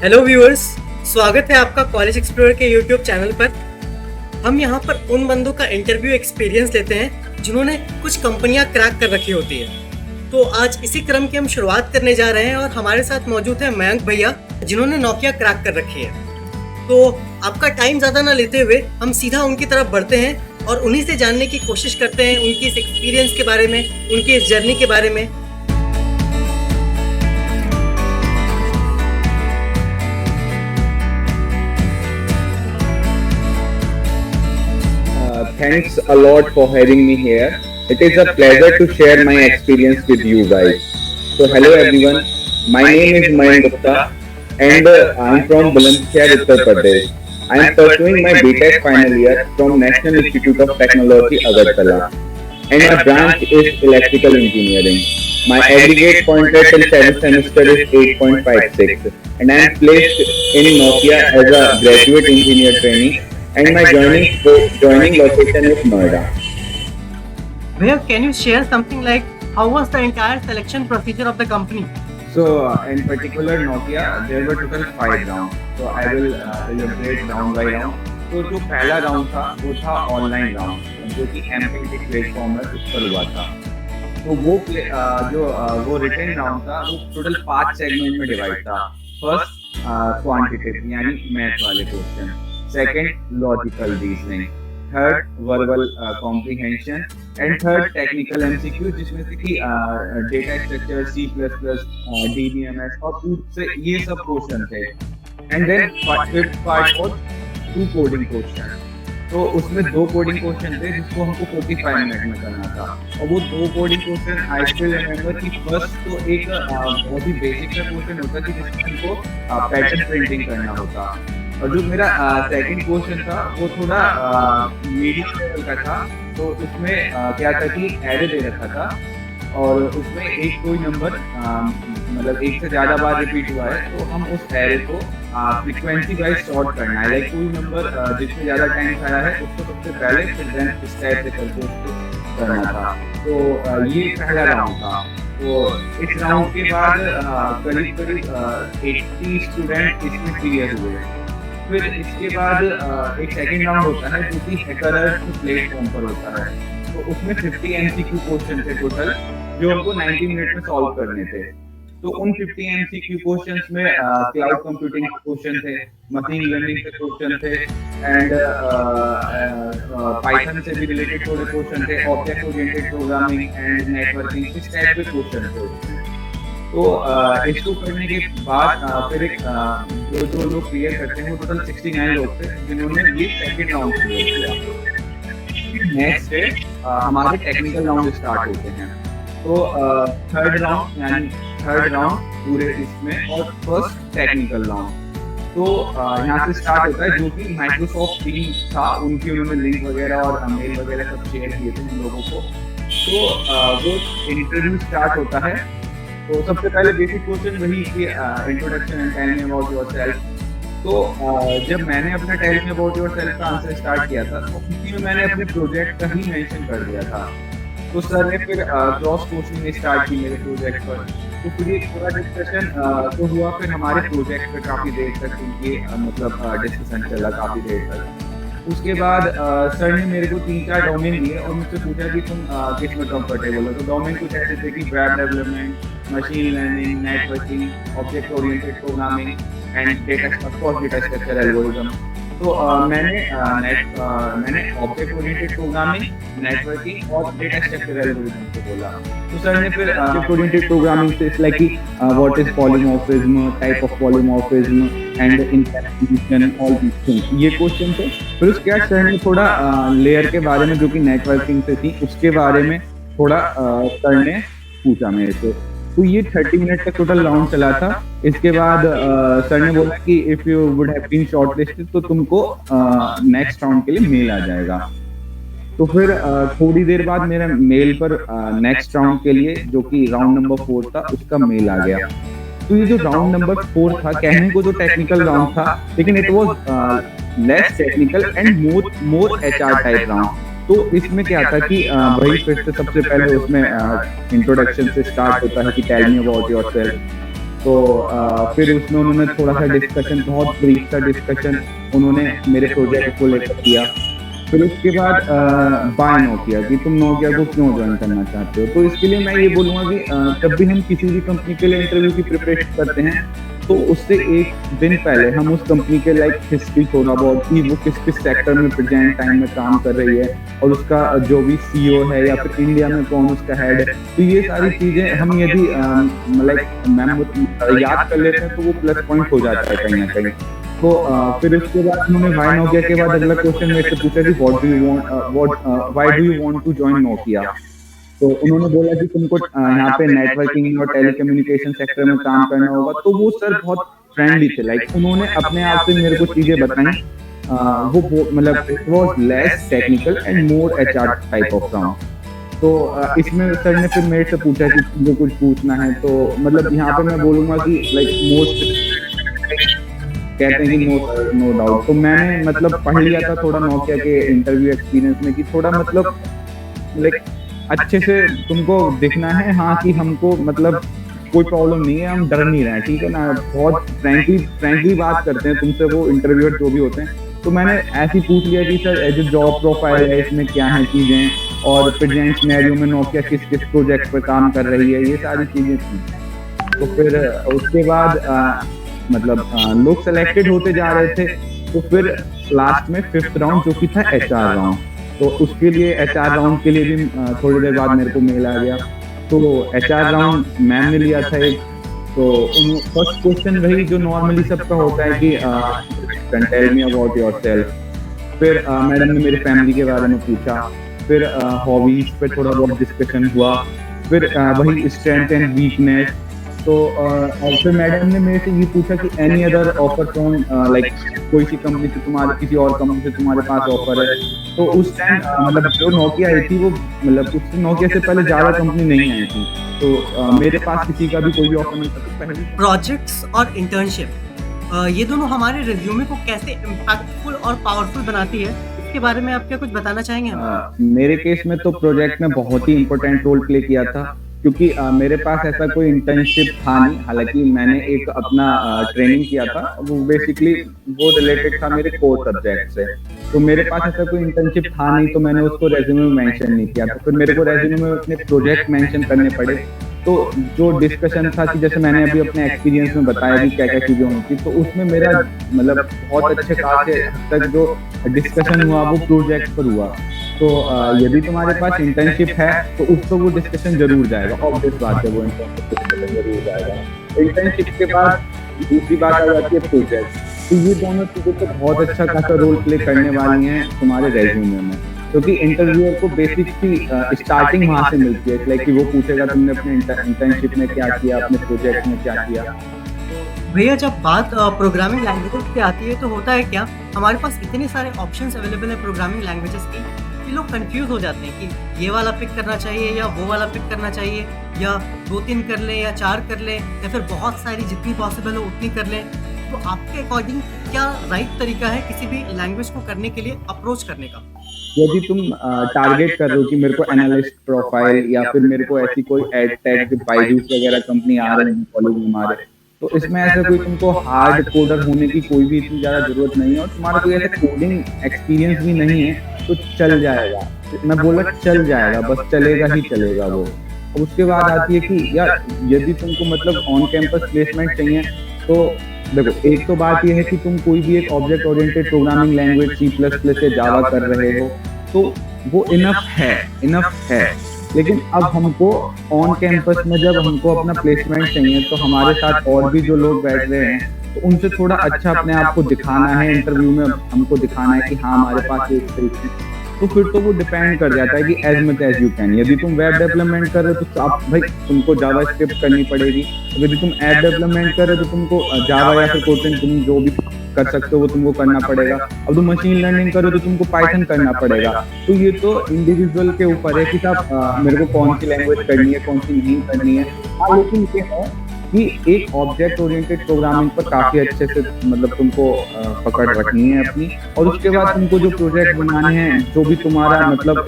Hello viewers, स्वागत है आपका कॉलेज एक्सप्लोरर के यूट्यूब चैनल पर। हम यहाँ पर उन बंदों का इंटरव्यू एक्सपीरियंस लेते हैं जिन्होंने कुछ कंपनियाँ क्रैक कर रखी होती है। तो आज इसी क्रम की हम शुरुआत करने जा रहे हैं और हमारे साथ मौजूद है मयंक भैया जिन्होंने नोकिया क्रैक कर रखी है। तो आपका टाइम ज़्यादा ना लेते हुए हम सीधा उनकी तरफ बढ़ते हैं और उन्हीं से जानने की कोशिश करते हैं उनकी इस एक्सपीरियंस के बारे में, उनकी इस जर्नी के बारे में। Thanks a lot for having me here. It is a pleasure to share my experience with you guys. So hello everyone, my name is Mayank Gupta and I am from Bulandshahr, Uttar Pradesh. I am pursuing my BTech final year from National Institute of Technology, Agartala, and my branch is Electrical Engineering. My aggregate pointer till 7th semester is 8.56 and I am placed in Nokia as a graduate engineer trainee. And my joining location is Noida. Bhaia, can you share something like how was the entire selection procedure of the company? So in particular Nokia, there were total 5 rounds. So I will elaborate round by round. तो जो पहला round था वो था online round जो कि empty platform है उस पर हुआ था। तो वो रिटन राउंड था वो टोटल 5 सेगमेंट में डिवाइड था। फर्स्ट क्वांटिटेटिव यानी मैथ वाले question, second logical reasoning, third verbal comprehension and third technical MCQ जिसमें से कि data structure, C++, DBMS और उससे ये सब क्वेश्चन थे। and then fifth part was 2 coding question। तो उसमें 2 कोडिंग क्वेश्चन थे जिसको हमको 45 मिनट में करना था और वो 2 coding question I still remember कि फर्स्ट तो एक बहुत ही बेसिक सा क्वेश्चन होता है जिसमें हमको पैटर्न प्रिंटिंग करना होता और जो मेरा सेकंड क्वेश्चन था वो थोड़ा मीडियम लेवल का था। तो उसमें क्या था कि एरे दे रखा था और उसमें एक कोई नंबर मतलब एक से ज़्यादा बार रिपीट हुआ है तो हम उस एरे को फ्रीक्वेंसी वाइज सॉर्ट करना है। लाइक कोई नंबर जिसमें ज़्यादा टाइम आया है उसको सबसे पहले फिर देन इस टाइप से करके उसको करना था। तो ये पहला राउंड था। तो इस राउंड के बाद करीब 80 स्टूडेंट इसमें क्लियर हुए। फिर इसके बाद एक सेकंड राउंड होता है जो कि हैकर्स प्लेटफॉर्म पर होता है। तो उसमें 50 एमसीक्यू क्वेश्चन थे टोटल जो हमको 90 मिनट में सॉल्व करने थे। तो उन 50 एमसीक्यू क्वेश्चंस में क्लाउड कंप्यूटिंग क्वेश्चन थे, मशीन लर्निंग के क्वेश्चन थे एंड पाइथन से भी रिलेटेड थोड़े क्वेश्चन थे, object oriented programming and networking इस टाइप के क्वेश्चन थे। तो इसको करने के बाद फिर एक जो लोग क्लियर करते हैं वो टोटल 69 लोग थे जिन्होंने ये सेकंड राउंड क्लियर किया। नेक्स्ट डे हमारे टेक्निकल राउंड स्टार्ट होते हैं। तो थर्ड राउंड पूरे इसमें और फर्स्ट टेक्निकल राउंड तो यहाँ से स्टार्ट होता है जो कि माइक्रोसॉफ्ट टीम था उनकी उन्होंने लिंक वगैरह और मेल वगैरह सब शेयर किए थे उन लोगों को। तो वो इंटरव्यू स्टार्ट होता है। तो सबसे पहले बेसिक क्वेश्चन वही कि introduction and tell me about yourself. तो जब मैंने अपना टेल मी अबाउट योरसेल्फ का आंसर स्टार्ट किया था तो उसी में मैंने अपने प्रोजेक्ट का ही मेंशन कर दिया था। तो सर ने फिर क्रॉस क्वेश्चनिंग स्टार्ट की मेरे प्रोजेक्ट पर। तो फिर ये पूरा डिस्कशन तो हुआ। फिर हमारे प्रोजेक्ट पे काफ़ी देर तक उनके मतलब डिस्कशन चला काफ़ी देर तक। उसके बाद सर ने मेरे को 3-4 डोमेन दिए और मुझसे पूछा कि तुम किस में कंफर्टेबल हो। तो डोमेन कुछ ऐसे थे कि web development, machine learning, networking, object oriented programming and data structure algorithm. तो मैंने ऑब्जेक्ट ओरिएंटेड प्रोग्रामिंग, नेटवर्किंग और डेटा स्ट्रक्चर एल्गोरिथम को बोला। तो सर ने फिर ऑब्जेक्ट ओरिएंटेड प्रोग्रामिंग से लाइक कि what is polymorphism, type of polymorphism and interpretation all these things ये क्वेश्चन थे। फिर उसके बाद सर ने थोड़ा लेयर के बारे में जो कि नेटवर्किंग से थी उसके बारे में थोड़ा सर ने पूछा मेरे से। तो ये 30 मिनट तक टोटल राउंड चला था। इसके बाद सर ने बोला कि if you would have been shortlisted तो तुमको नेक्स्ट राउंड के लिए मेल आ जाएगा। तो फिर थोड़ी देर बाद मेरा मेल पर नेक्स्ट राउंड के लिए जो कि राउंड नंबर 4 था उसका मेल आ गया। तो ये जो राउंड नंबर 4 था कहने को जो टेक्निकल राउंड था लेकिन it was less technical and more HR type round. तो इसमें क्या था कि वही फिर से सबसे पहले उसमें इंट्रोडक्शन से स्टार्ट होता है कि टेल मी अबाउट योरसेल्फ तो फिर उसमें उन्होंने थोड़ा सा डिस्कशन, बहुत ब्रीफ सा डिस्कशन उन्होंने मेरे प्रोजेक्ट को लेकर किया। फिर उसके बाद बाय नोकिया कि तुम नोकिया को क्यों ज्वाइन करना चाहते हो। तो इसके लिए मैं ये बोलूँगा कि जब भी हम किसी भी कंपनी के लिए इंटरव्यू की प्रिपरेशन करते हैं तो उससे एक दिन पहले हम उस कंपनी के लाइक हिस्ट्री थोड़ा बहुत, कि वो किस किस सेक्टर में प्रेजेंट टाइम में काम कर रही है और उसका जो भी सीईओ है या फिर इंडिया में कौन उसका हेड है, तो ये सारी चीज़ें हम यदि लाइक मैम याद कर लेते हैं तो वो प्लस पॉइंट हो जाता है कहीं ना कहीं। तो फिर उसके बाद उन्होंने वाई नोकिया के बाद अगला क्वेश्चन मेरे से पूछा कि why do you want to join Nokia. तो उन्होंने बोला कि तुमको यहाँ पे नेटवर्किंग और टेलीकम्युनिकेशन सेक्टर में काम करना होगा। तो वो सर बहुत फ्रेंडली थे, लाइक उन्होंने अपने आप से मेरे को चीजें बताई। वो मतलब it was less technical and more HR type of round. तो इसमें सर ने फिर मेरे से पूछा कि तुमको कुछ पूछना है। तो मतलब यहाँ पे मैं बोलूंगा कि लाइक मोस्ट कहते हैं कि नो डाउट। तो मैंने मतलब पढ़ लिया था थोड़ा नोकिया के इंटरव्यू एक्सपीरियंस में कि थोड़ा मतलब लाइक अच्छे से तुमको दिखना है, हाँ कि हमको मतलब कोई प्रॉब्लम नहीं है, हम डर नहीं रहे हैं, ठीक है ना। बहुत फ्रेंकली बात करते हैं तुमसे वो इंटरव्यूअर जो भी होते हैं। तो मैंने ऐसे ही पूछ लिया कि सर जो जॉब प्रोफाइल है इसमें क्या है चीज़ें, और प्रेजेंट सिनेरियो में नोकिया किस किस प्रोजेक्ट पर काम कर रही है, ये सारी चीज़ें थी। तो फिर उसके बाद मतलब लोग सेलेक्टेड होते जा रहे थे। तो फिर लास्ट में 5th राउंड जो कि था एचआर राउंड, तो उसके लिए एचआर राउंड के लिए भी थोड़ी देर बाद मेरे को मेल आ गया। तो एचआर राउंड मैम ने लिया था एक। तो फर्स्ट क्वेश्चन वही जो नॉर्मली सबका होता है कि टेल मी अबाउट योरसेल्फ। फिर मैडम ने मेरे फैमिली के बारे में पूछा। फिर हॉबीज पे थोड़ा बहुत डिस्कशन हुआ। फिर वही स्ट्रेंथ एंड वीकनेस। तो और फिर मैडम ने मेरे से ये पूछा कि any other offer from like कोई सी कंपनी से तुम्हारे, किसी और कंपनी से तुम्हारे पास ऑफर है। तो उस टाइम मतलब जो नोकिया आई थी वो मतलब उससे नोकिया से पहले ज़्यादा कंपनी नहीं आई थी। तो मेरे पास किसी का भी कोई भी ऑफर नहीं था। तो पहले प्रोजेक्ट्स और इंटर्नशिप ये दोनों हमारे रिज्यूमे को कैसे इम्पैक्टफुल और पावरफुल बनाती है, इसके बारे में आप क्या कुछ बताना चाहेंगे? मेरे केस में तो प्रोजेक्ट में बहुत ही इंपॉर्टेंट रोल प्ले किया था, क्योंकि मेरे पास ऐसा कोई इंटर्नशिप था नहीं। हालांकि मैंने एक अपना ट्रेनिंग किया था, वो बेसिकली वो रिलेटेड था मेरे कोर सब्जेक्ट से। तो मेरे पास ऐसा कोई इंटर्नशिप था नहीं, तो मैंने उसको रेज्यूमे में मेंशन नहीं किया। तो फिर मेरे को रेज्यूमे में अपने प्रोजेक्ट मेंशन करने पड़े। तो जो डिस्कशन था कि जैसे मैंने अभी अपने एक्सपीरियंस में बताया कि क्या क्या चीज़ें होती थी, तो उसमें मेरा मतलब बहुत अच्छे खासे हद तक जो डिस्कशन हुआ वो प्रोजेक्ट पर हुआ। तो यदि तुम्हारे पास इंटर्नशिप है तो उस पर वो डिस्कशन जरूर जाएगा, ऑब्वियस बात है, वो इंटर्नशिप डिस्कशन जरूर जाएगा। इंटर्नशिप के बाद दूसरी बात आ जाती है प्रोजेक्ट। तो ये दोनों चीज़ें तो बहुत अच्छा खासा रोल प्ले करने वाली हैं तुम्हारे रेज्यूमे में, क्योंकि इंटरव्यूअर को बेसिकली स्टार्टिंग वहाँ से मिलती है। लाइक कि वो पूछेगा तुमने अपने इंटर्नशिप में क्या किया, अपने प्रोजेक्ट में क्या किया। भैया जब बात प्रोग्रामिंग लैंग्वेजेस की आती है तो होता है क्या, हमारे पास इतने सारे ऑप्शंस अवेलेबल है प्रोग्रामिंग लैंग्वेजेस की कि लोग कंफ्यूज हो जाते हैं कि ये वाला पिक करना चाहिए या वो वाला पिक करना चाहिए, या 2-3 कर लें या 4 कर लें, या फिर बहुत सारी जितनी पॉसिबल हो उतनी कर लें। तो आपके अकॉर्डिंग क्या राइट तरीका है किसी भी लैंग्वेज को करने के लिए अप्रोच करने का? यदि तुम टारगेट कर रहे हो कि मेरे को एनालिस्ट प्रोफाइल या फिर मेरे को ऐसी कोई एड टेक बायजूस वगैरह कंपनी आ रही है कॉलेज में हमारे, तो इसमें ऐसा कोई तुमको हार्ड कोडर होने की कोई भी इतनी ज़्यादा जरूरत नहीं है, और तुम्हारा कोई ऐसा कोडिंग एक्सपीरियंस भी नहीं है तो चल जाएगा। मैं बोला चल जाएगा, बस चलेगा ही चलेगा वो। और उसके बाद आती है कि यार यदि तुमको मतलब ऑन कैंपस प्लेसमेंट चाहिए, तो देखो एक तो बात यह है कि तुम कोई भी एक object oriented programming language C++ या जावा कर रहे हो तो वो इनफ है। लेकिन अब हमको ऑन कैंपस में जब हमको अपना प्लेसमेंट चाहिए तो हमारे साथ और भी जो लोग बैठ रहे हैं तो उनसे थोड़ा अच्छा अपने आप को दिखाना है। इंटरव्यू में हमको दिखाना है कि हाँ हमारे पास एक तरीके, तो फिर तो वो डिपेंड कर जाता है कि as much as you can. यदि तुम वेब डेवलपमेंट कर रहे हो तो आप भाई तुमको जावा स्क्रिप्ट करनी पड़ेगी। यदि तुम ऐप डेवलपमेंट कर रहे हो तो तुमको जावा या फिर कोटिंग तुम जो भी कर सकते हो वो तुमको करना पड़ेगा। अब तुम मशीन लर्निंग करो तो तुमको पाइथन करना पड़ेगा। तो ये तो इंडिविजुअल के ऊपर है कि साहब मेरे को कौन सी लैंग्वेज करनी है, कौन सी नहीं करनी है। हाँ लेकिन ये है कि एक ऑब्जेक्ट ओरिएंटेड प्रोग्रामिंग पर काफी अच्छे से मतलब तुमको पकड़ रखनी है अपनी, और उसके बाद तुमको जो प्रोजेक्ट बनाने हैं, जो भी तुम्हारा मतलब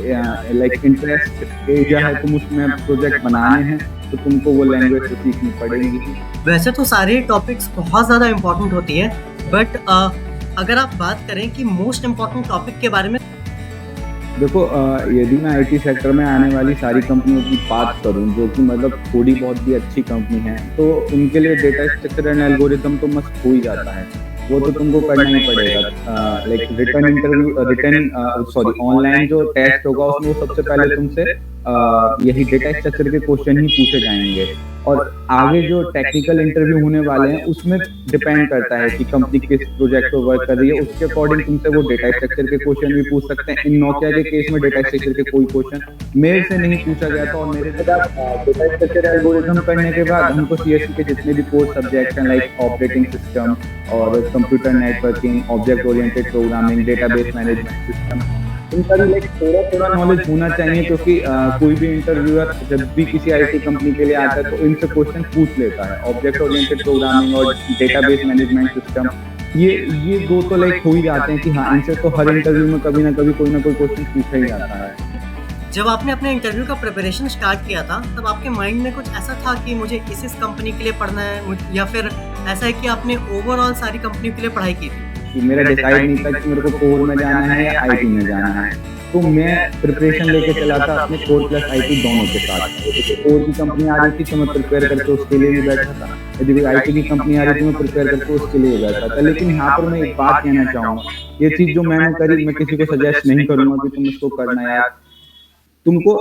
लाइक इंटरेस्ट एरिया है, तुम उसमें प्रोजेक्ट बनाने हैं, तो तुमको वो लैंग्वेज तो सीखनी पड़ेगी। वैसे तो सारे टॉपिक्स बहुत ज़्यादा इम्पोर्टेंट होती है, बट अगर आप बात करें कि मोस्ट इम्पोर्टेंट टॉपिक के बारे में, देखो यदि मैं आईटी सेक्टर में आने वाली सारी कंपनियों की बात करूं, जो कि मतलब थोड़ी बहुत भी अच्छी कंपनी है, तो उनके लिए डेटा स्ट्रक्चर एंड एल्गोरिथम तो मस्ट हो ही जाता है। वो तो तुमको करना ही पड़ेगा। लाइक ऑनलाइन जो टेस्ट होगा उसमें वो सबसे पहले तुमसे यही डेटा स्ट्रक्चर के क्वेश्चन ही पूछे जाएंगे, और आगे जो टेक्निकल इंटरव्यू होने वाले हैं उसमें डिपेंड करता है कि कंपनी किस प्रोजेक्ट पर वर्क कर रही है, उसके अकॉर्डिंग तुमसे वो डेटा स्ट्रक्चर के क्वेश्चन भी पूछ सकते हैं। इन नोकिया के केस में डेटा स्ट्रक्चर के कोई क्वेश्चन मेरे से नहीं पूछा गया था, और मेरे के बाद डेटा स्ट्रक्चर एल्गोरिथम करने के बाद हमको सीएससी के जितने भी कोर सब्जेक्ट हैं, लाइक ऑपरेटिंग सिस्टम और computer networking, object oriented programming, database management system, इनका भी लाइक थोड़ा थोड़ा नॉलेज होना चाहिए, क्योंकि कोई भी इंटरव्यूअर जब भी किसी आईटी कंपनी के लिए आता है तो इनसे क्वेश्चन पूछ लेता है। ऑब्जेक्ट ओरिएंटेड प्रोग्रामिंग और डेटाबेस मैनेजमेंट सिस्टम, ये दो तो लाइक हो ही जाते हैं कि हाँ, इनसे तो हर इंटरव्यू में कभी ना कभी कोई ना कोई क्वेश्चन पूछा ही जाता है। जब आपने अपने इंटरव्यू का प्रिपरेशन स्टार्ट किया था, तब आपके माइंड में कुछ ऐसा था कि मुझे इस कंपनी के लिए पढ़ना है, या फिर ऐसा है कि आपने ओवरऑल सारी कंपनी के लिए पढ़ाई की थी? कि मेरा डिसाइड नहीं था कि मेरे को कोर में जाना है या आईटी में जाना है, तो मैं प्रिपरेशन लेके चला था अपने कोर प्लस आईटी दोनों के साथ। तो कोर की कंपनी आ रही थी तो मैं प्रिपेयर करके उसके लिए भी बैठा था, यदि कोई आईटी की कंपनी आ रही थी मैं प्रिपेयर करके उसके लिए बैठा था। लेकिन यहाँ पर मैं एक बात कहना चाहूँगा, ये चीज़ जो मैंने करी, मैं किसी को सजेस्ट नहीं करूँगा कि तुम इसको करना यार। तुमको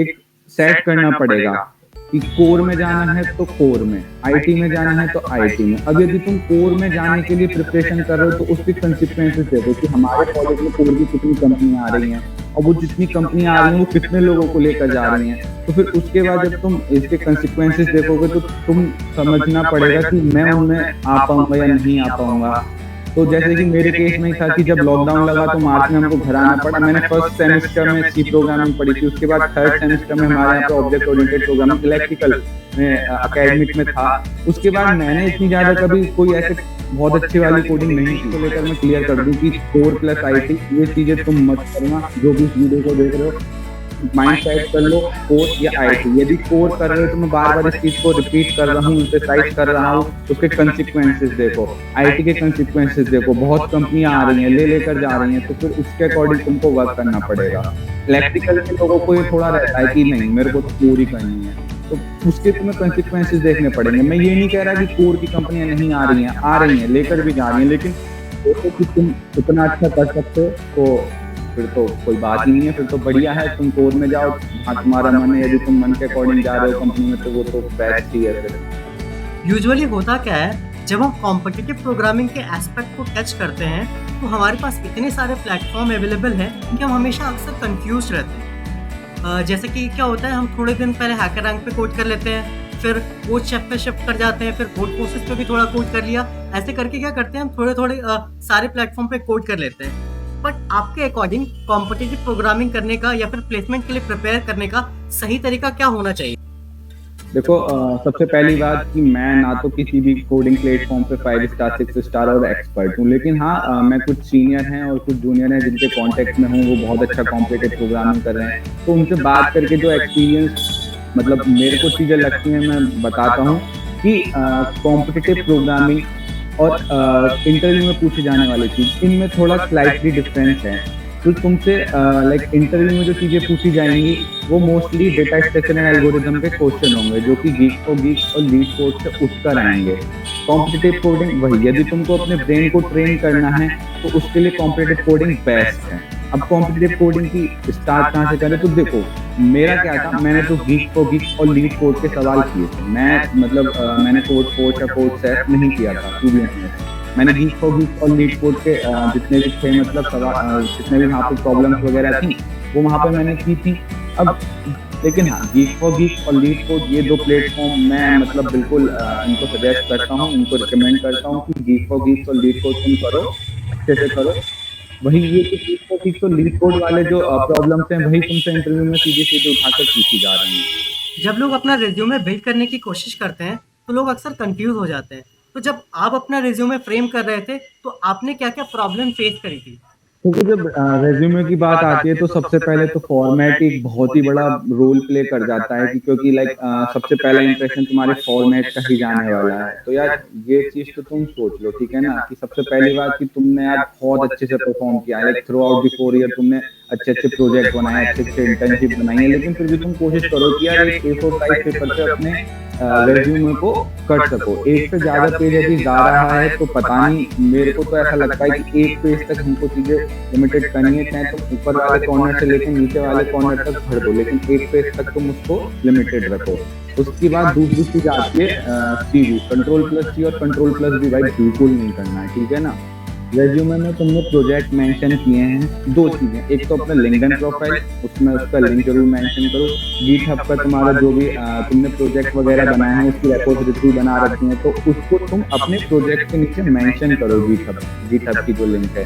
एक सेट करना पड़ेगा कि कोर में जाना है तो कोर में, आईटी में जाना है तो आईटी में। अब यदि तुम कोर में जाने के लिए प्रिपरेशन कर रहे हो तो उसके कंसिक्वेंसेस देखो कि हमारे कॉलेज में कोर की कितनी कंपनियां आ रही हैं, और वो जितनी कंपनियां आ रही हैं वो कितने लोगों को लेकर जा रही हैं। तो फिर उसके बाद जब तुम इसके कंसिक्वेंसेस देखोगे तो तुम समझना पड़ेगा कि मैं उनमें आ पाऊंगा या नहीं आ पाऊंगा। तो जैसे कि मेरे केस में था कि जब लॉकडाउन लगा तो मार्च में हमको घर आना पड़ा। मैंने फर्स्ट सेमेस्टर में सी प्रोग्रामिंग पढ़ी थी, उसके बाद थर्ड सेमेस्टर में हमारे यहाँ पे ऑब्जेक्ट ओरिएंटेड प्रोग्रामिंग इलेक्ट्रिकल में एकेडमिक में था। उसके बाद मैंने इतनी ज्यादा कभी कोई ऐसे बहुत अच्छी वाली कोडिंग नहीं की, तो लेकर मैं क्लियर कर दूं कि कोर प्लस आईटी ये चीजें तुम मत करना। जो भी इस वीडियो को देख रहे हो माइंड सेट कर लो कोर या आईटी। यदि कोर कर रहे हो तो मैं बार बार इस चीज को रिपीट कर रहा हूँ, एम्फसाइज कर रहा हूँ, उसके कंसिक्वेंसेस देखो, आईटी के कंसिक्वेंसेस देखो। बहुत कंपनियां आ रही हैं, लेकर जा रही हैं, तो फिर उसके अकॉर्डिंग तुमको वर्क करना पड़ेगा। इलेक्ट्रिकल के लोगों को ये थोड़ा रहता है कि नहीं मेरे को तो कोर ही करनी है, तो उसके तुम्हें कंसिक्वेंसेस देखने पड़ेंगे। मैं ये नहीं कह रहा कि कोर की कंपनियां नहीं आ रही हैं, आ रही हैं, लेकर भी जा रही हैं, लेकिन देखो कि तुम इतना अच्छा कर सकते हो तो फिर तो कोई बात ही नहीं है, फिर तो बढ़िया है। तुम कोर में जाओ, हाँ तुम्हारा मन है, यदि तुम मन के अकॉर्डिंग जा रहे हो कंपनी में तो वो तो बेस्ट ही है। फिर यूजुअली होता क्या है, जब हम कॉम्पिटिटिव प्रोग्रामिंग के एस्पेक्ट को टच करते हैं तो हमारे पास इतने सारे प्लेटफॉर्म अवेलेबल हैं कि हम हमेशा अक्सर कंफ्यूज रहते हैं। जैसे कि क्या होता है, हम थोड़े दिन पहले हैकर रैंक पे कोड कर लेते हैं, फिर कोड शेफ पे शिफ्ट कर जाते हैं, फिर कोड फोर्सेस पे भी थोड़ा कोड कर लिया। ऐसे करके क्या करते हैं, हम थोड़े थोड़े सारे प्लेटफॉर्म पे कोड कर लेते हैं। बट आपके अकॉर्डिंग कॉम्पिटिटिव प्रोग्रामिंग करने का या फिर प्लेसमेंट के लिए प्रिपेयर करने का सही तरीका क्या होना चाहिए? देखो सबसे पहली बात कि मैं ना तो किसी भी कोडिंग प्लेटफॉर्म पे 5 स्टार 6 स्टार और एक्सपर्ट हूँ, लेकिन हाँ मैं कुछ सीनियर हैं और कुछ जूनियर हैं जिनके कांटेक्ट में हूँ, वो बहुत अच्छा कॉम्पिटिटिव प्रोग्रामिंग कर रहे हैं। तो उनसे बात करके जो एक्सपीरियंस मतलब मेरे को चीज़ें लगती हैं मैं बताता हूँ कि कॉम्पिटिटिव प्रोग्रामिंग और इंटरव्यू में पूछे जाने वाली चीज़, इनमें थोड़ा स्लाइटली डिफरेंस है। तो तुमसे लाइक इंटरव्यू में जो चीज़ें पूछी जाएंगी वो mostly data structure and algorithm के क्वेश्चन होंगे, जो कि गीक फॉर गीक और लीड कोड से उठकर आएंगे। कॉम्पिटिटिव कोडिंग वही, यदि तुमको अपने ब्रेन को ट्रेन करना है तो उसके लिए कॉम्पिटिटिव कोडिंग बेस्ट है। अब कॉम्पिटिटिव कोडिंग की स्टार्ट कहाँ से करें, तो देखो मेरा क्या था, मैंने तो गीक फॉर गीक और लीड कोड के सवाल किए थे। मैं मतलब मैंने कोड फोर्स या कोड सेफ नहीं किया था, टू बी ऑनेस्ट। मैंने गीक फॉर गीक और लीड कोड के जितने भी थे मतलब सवाल, जितने भी वहाँ पे प्रॉब्लम्स वगैरह थी वो वहाँ पे मैंने की थी। अब लेकिन हाँ, गीक फॉर गीक और लीड कोड ये दो प्लेटफॉर्म मैं मतलब बिल्कुल इनको सजेस्ट करता हूँ, इनको रिकमेंड करता हूँ कि गीक फॉर गीक और लीड कोड तुम करो, अच्छे से करो। वही ये कि गीक फॉर गीक तो लीड कोड वाले जो प्रॉब्लम्स हैं वही तुमसे इंटरव्यू में सीधे सीधे उठाकर पूछी जा रही हैं। जब लोग अपना रिज्यूमे बिल्ड करने की कोशिश करते हैं तो लोग अक्सर कंफ्यूज हो जाते हैं। तो जब आप अपना रिज्यूमे फ्रेम कर रहे थे, तो आपने क्या-क्या प्रॉब्लम फेस करी थी? क्योंकि जब रेज्यूमे की बात आती है तो सबसे पहले तो फॉर्मेट एक बहुत ही बड़ा रोल प्ले कर जाता है कि क्योंकि लाइक सबसे पहला इंप्रेशन तुम्हारे फॉर्मेट का ही जाने वाला है। तो यार ये चीज तो तुम सोच लो, ठीक है ना, कि सबसे पहली बात कि तुमने यार बहुत अच्छे से परफॉर्म किया है, like through out the 4 year तुमने अच्छे अच्छे प्रोजेक्ट बनाए, अच्छे अच्छे इंटर्नशिप बनाई है, लेकिन फिर भी तुम कोशिश करो कि यार एक A4 साइज पेपर पे अपने रेज्यूमे को कर सको। एक से ज्यादा पेज यदि जा रहा है तो पता नहीं, मेरे को तो ऐसा लगता है कि एक पेज तक हमको चीजें लिमिटेड करनी है, चाहे तुम ऊपर वाले कॉर्नर से लेकर नीचे वाले कॉर्नर तक भर दो, लेकिन एक पेज तक तुम उसको लिमिटेड रखो। उसके बाद दूसरी चीज आती है सीवी, कंट्रोल+C और कंट्रोल+V भाई बिल्कुल नहीं करना है, ठीक है ना। रेज्यूमे में तुमने प्रोजेक्ट मेंशन किए हैं, दो चीजें, एक तो अपना लिंक्डइन प्रोफाइल, उसमें उसका लिंक जरूर मेंशन करो। गिटहब पर तुम्हारा जो भी तुमने प्रोजेक्ट वगैरह बनाए हैं उसकी रिपोजिटरी बना रखी है, तो उसको तुम अपने प्रोजेक्ट के नीचे मेंशन करो। गिटहब की जो लिंक है,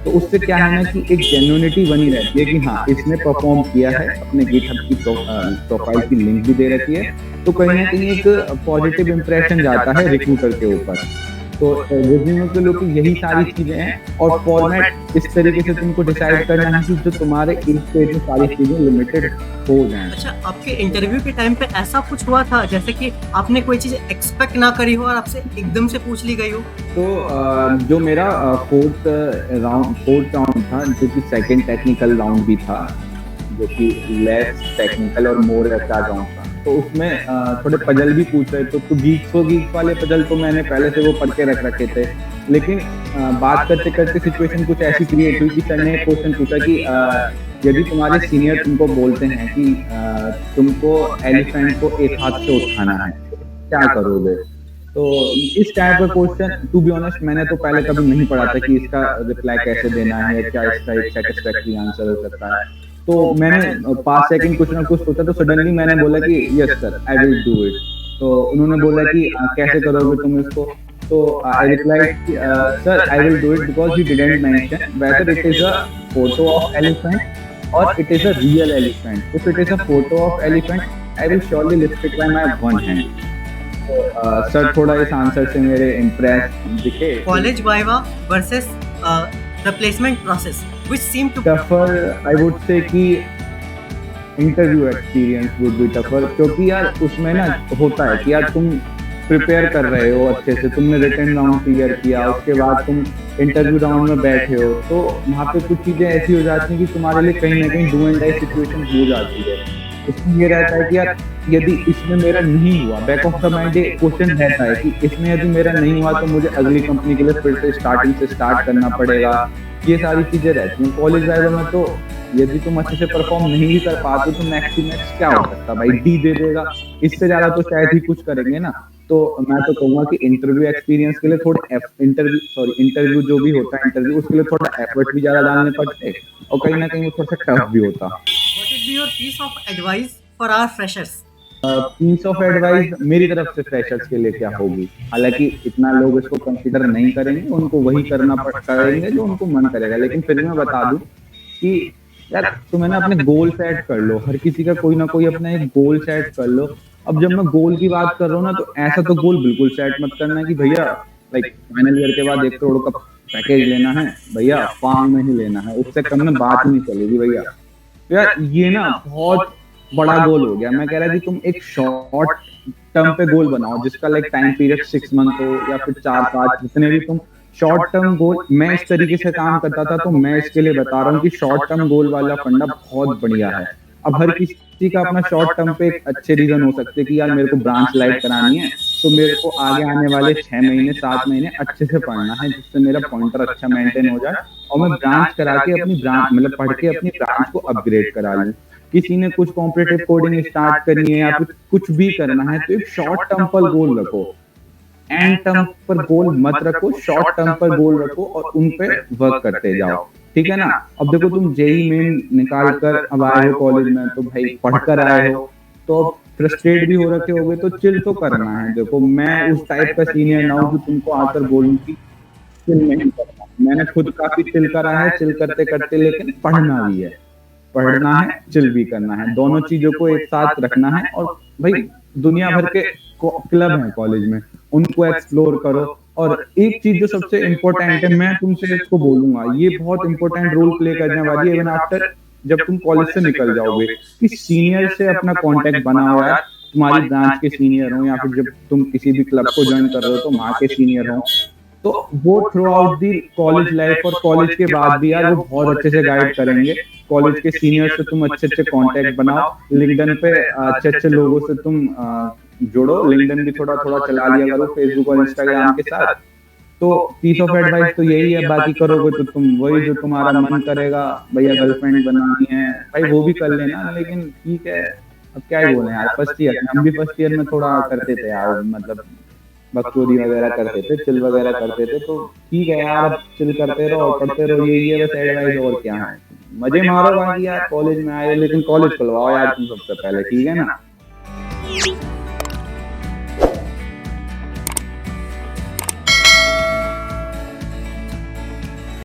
तो उससे क्या है ना कि एक जेन्युइनिटी बनी रहती है कि हाँ इसने परफॉर्म किया है, अपने गिटहब की प्रोफाइल की लिंक भी दे रखी है, तो कहीं ना कहीं एक पॉजिटिव इंप्रेशन जाता है रिक्रूटर के ऊपर। तो रिज्यूमे के लोग यही सारी चीजें हैं, और फॉर्मेट इस तरीके से तुमको डिसाइड करना है कि जो तुम्हारे एक पेज में सारी चीजें लिमिटेड हो जाएं। अच्छा, आपके इंटरव्यू के टाइम पे ऐसा कुछ हुआ था जैसे कि आपने कोई चीज़ एक्सपेक्ट ना करी हो और आपसे एकदम से पूछ ली गई हो? तो जो मेरा फोर्थ राउंड था, जो कि सेकंड टेक्निकल राउंड भी था, जो कि लेस टेक्निकल और मोर एचआर राउंड था, तो उसमें थोड़े पजल भी पूछ रहे थे। तो गीक्स वाले पजल तो मैंने पहले से वो पढ़ के रख रखे थे, लेकिन बात करते करते सिचुएशन कुछ ऐसी क्रिएट हुई कि सर ने क्वेश्चन पूछा कि यदि तुम्हारे सीनियर तुमको बोलते हैं कि तुमको एलिफेंट को एक हाथ से उठाना है, क्या करोगे। तो इस टाइप का क्वेश्चन टू बी ऑनेस्ट मैंने तो पहले कभी नहीं पढ़ा था कि इसका रिप्लाई कैसे देना है या क्या इसका एक सेटिस्फैक्टरी आंसर हो सकता है। तो मैंने 5 सेकंड कुछ ना कुछ सोचा, तो सडनली मैंने बोला कि yes sir I will do it. तो उन्होंने बोला कि कैसे करोगे तुम इसको। तो I replied sir I will do it because you didn't mention whether it is a photo of elephant और it is a real elephant. If it is a photo of elephant I will surely lift it by my one hand. तो sir थोड़ा इस answer से मेरे impress दिखे। College viva versus the placement process which seem to tougher I would say कि interview experience would be tougher, क्योंकि यार उसमें ना होता है कि यार तुम प्रिपेयर कर रहे हो अच्छे से, तुमने रिटन राउंड क्लियर किया, उसके बाद तुम इंटरव्यू राउंड में बैठे हो, तो वहाँ पे कुछ चीजें ऐसी हो जाती हैं कि तुम्हारे लिए कहीं ना कहीं डू एंड डाई सिचुएशन हो जाती है। उसमें ये रहता है कि यार यदि इसमें मेरा नहीं हुआ, back of the mind question रहता है कि इसमें यदि मेरा नहीं हुआ तो मुझे अगली कंपनी के लिए फिर से स्टार्टिंग से स्टार्ट करना पड़ेगा। ये सारी चीजें रहती हैं कॉलेज लाइफ में। तो यदि तुम अच्छे से परफॉर्म नहीं भी कर पाते तो नेक्स्ट टू नेक्स्ट क्या हो सकता है भाई, डी दे देगा, इससे ज्यादा तो शायद ही कुछ करेंगे ना। तो मैं तो कहूंगा कि इंटरव्यू एक्सपीरियंस के लिए थोड़ा इंटरव्यू जो भी होता है इंटरव्यू, उसके लिए थोड़ा एफर्ट भी ज्यादा डालने पड़ते हैं, और कहीं ना कहीं वो थोड़ा सा टफ भी होता। What is your piece of advice for our freshers? Piece of advice मेरी तरफ से फ्रेशर्स के लिए क्या होगी, हालांकि इतना लोग इसको कंसीडर नहीं करेंगे, उनको वही करेंगे जो उनको मन करेगा, लेकिन फिर मैं बता दूं कि यार तुम्हें ना अपने गोल सेट कर लो। हर किसी का कोई ना कोई अपना एक गोल सेट कर लो। अब जब मैं गोल की बात कर रहा हूँ ना, तो ऐसा तो गोल बिल्कुल सेट मत करना कि भैया लाइक फाइनल ईयर के बाद 1 करोड़ का पैकेज लेना है, भैया फार्म में ही लेना है, उससे कम में बात ही नहीं चलेगी भैया। तो यार ये ना बहुत बड़ा गोल हो गया। मैं कह रहा कि तुम एक शॉर्ट टर्म पे गोल बनाओ, जिसका लाइक टाइम पीरियड 6 मंथ हो या फिर 4-5, जितने भी तुम शॉर्ट टर्म गोल। मैं इस तरीके से काम करता था, तो मैं इसके लिए बता रहा हूँ कि शॉर्ट टर्म गोल वाला फंडा बहुत बढ़िया है। अब हर किसी का अपना शॉर्ट टर्म पे एक अच्छे रीजन हो सकते हैं कि यार मेरे को ब्रांच लाइट करानी है, तो मेरे को आगे आने वाले 6 महीने 7 महीने अच्छे से पढ़ना है, जिससे मेरा पॉइंटर अच्छा मेंटेन हो जाए और मैं ब्रांच करा के अपनी ब्रांच मतलब पढ़ के अपनी ब्रांच को अपग्रेड करा लूँ। किसी ने कुछ कॉम्पिटिटिव कोडिंग स्टार्ट करनी है या फिर कुछ भी करना है, तो एक शॉर्ट टर्म पर गोल रखो, एंड टर्म पर गोल मत रखो, शॉर्ट टर्म पर गोल रखो और उन पे वर्क करते जाओ, ठीक है ना। अब देखो तुम जेई मेन निकाल कर अब आए हो कॉलेज में, तो भाई पढ़कर आए हो, तो फ्रस्ट्रेट भी हो रखे होगे, तो चिल तो करना है। देखो मैं उस टाइप का सीनियर ना हूं जो तुमको आकर बोलूं कि चिल नहीं करना। मैंने खुद काफी चिल करा है, चिल करते करते, लेकिन पढ़ना भी है, पढ़ना है, चिल भी करना है, दोनों चीजों को एक साथ रखना है। और भाई दुनिया भर के क्लब हैं कॉलेज में, उनको एक्सप्लोर करो। और एक चीज जो सबसे इम्पोर्टेंट है, मैं तुमसे इसको बोलूंगा, ये बहुत इंपॉर्टेंट रोल प्ले करने वाली है इवन आफ्टर, जब तुम कॉलेज से निकल जाओगे, कि सीनियर से अपना कांटेक्ट बनाओ यार। तुम्हारी ब्रांच के सीनियर हो या फिर जब तुम किसी भी क्लब को ज्वाइन कर रहे हो तो वहाँ के सीनियर हो, तो वो through out the college life और कॉलेज के बाद भी यार वो बहुत अच्छे से गाइड करेंगे। कॉलेज के सीनियर से तुम अच्छे अच्छे कांटेक्ट बनाओ, लिंक्डइन पे अच्छे अच्छे लोगों से तुम जुड़ो, लिंक्डइन भी थोड़ा थोड़ा चला लिया करो फेसबुक और इंस्टाग्राम के साथ। तो पीस ऑफ एडवाइस तो यही है, बाकी करोगे तो तुम वही जो तुम्हारा मन करेगा, भैया गर्लफ्रेंड बनानी है भाई वो भी कर लेना, लेकिन ठीक है अब क्या ही बोले यार, फर्स्ट ईयर हम भी फर्स्ट ईयर में थोड़ा करते थे यार, मतलब बकचोदी वगैरह करते थे, चिल वगैरह करते थे, तो ठीक है यार अब चिल करते रहो पढ़ते रहो, यही है बस एडवाइस, और क्या है। मजे मारो बाकी यार, कॉलेज में आए लेकिन कॉलेज खुलवाओ यार तुम सबसे पहले, ठीक है ना।